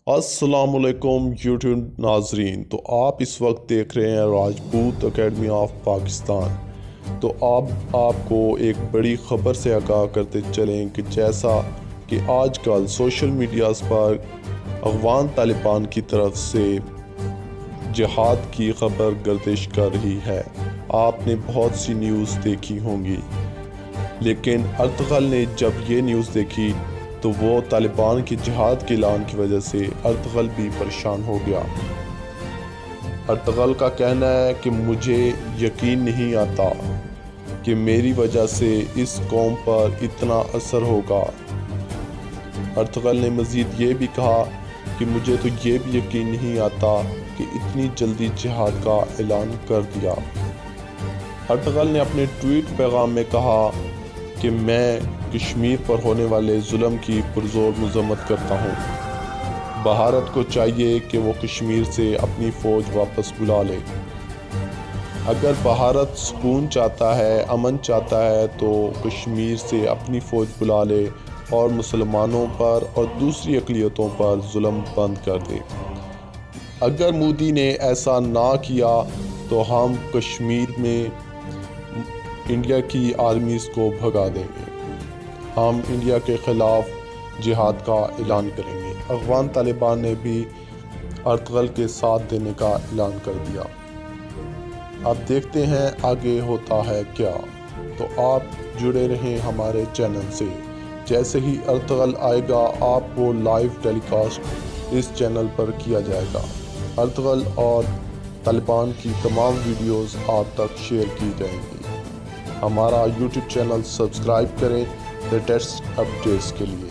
السلام علیکم یوٹیوب ناظرین، تو آپ اس وقت دیکھ رہے ہیں راجپوت اکیڈمی آف پاکستان۔ تو آپ کو ایک بڑی خبر سے آگاہ کرتے چلیں کہ جیسا کہ آج کل سوشل میڈیاز پر افغان طالبان کی طرف سے جہاد کی خبر گردش کر رہی ہے۔ آپ نے بہت سی نیوز دیکھی ہوں گی، لیکن ارطغرل نے جب یہ نیوز دیکھی تو وہ طالبان کے جہاد کے اعلان کی وجہ سے ارطغرل بھی پریشان ہو گیا۔ ارطغرل کا کہنا ہے کہ مجھے یقین نہیں آتا کہ میری وجہ سے اس قوم پر اتنا اثر ہوگا۔ ارطغرل نے مزید یہ بھی کہا کہ مجھے تو یہ بھی یقین نہیں آتا کہ اتنی جلدی جہاد کا اعلان کر دیا۔ ارطغرل نے اپنے ٹویٹ پیغام میں کہا کہ میں کشمیر پر ہونے والے ظلم کی پرزور مذمت کرتا ہوں۔ بھارت کو چاہیے کہ وہ کشمیر سے اپنی فوج واپس بلا لے۔ اگر بھارت سکون چاہتا ہے، امن چاہتا ہے، تو کشمیر سے اپنی فوج بلا لے اور مسلمانوں پر اور دوسری اقلیتوں پر ظلم بند کر دے۔ اگر مودی نے ایسا نہ کیا تو ہم کشمیر میں انڈیا کی آرمیز کو بھگا دیں گے۔ ہم انڈیا کے خلاف جہاد کا اعلان کریں گے۔ افغان طالبان نے بھی ارطغرل کے ساتھ دینے کا اعلان کر دیا۔ اب دیکھتے ہیں آگے ہوتا ہے کیا۔ تو آپ جڑے رہیں ہمارے چینل سے۔ جیسے ہی ارطغرل آئے گا آپ کو لائیو ٹیلی کاسٹ اس چینل پر کیا جائے گا۔ ارطغرل اور طالبان کی تمام ویڈیوز آپ تک شیئر کی جائیں گی۔ ہمارا یوٹیوب چینل سبسکرائب کریں لیٹسٹ اپڈیٹس کے لیے۔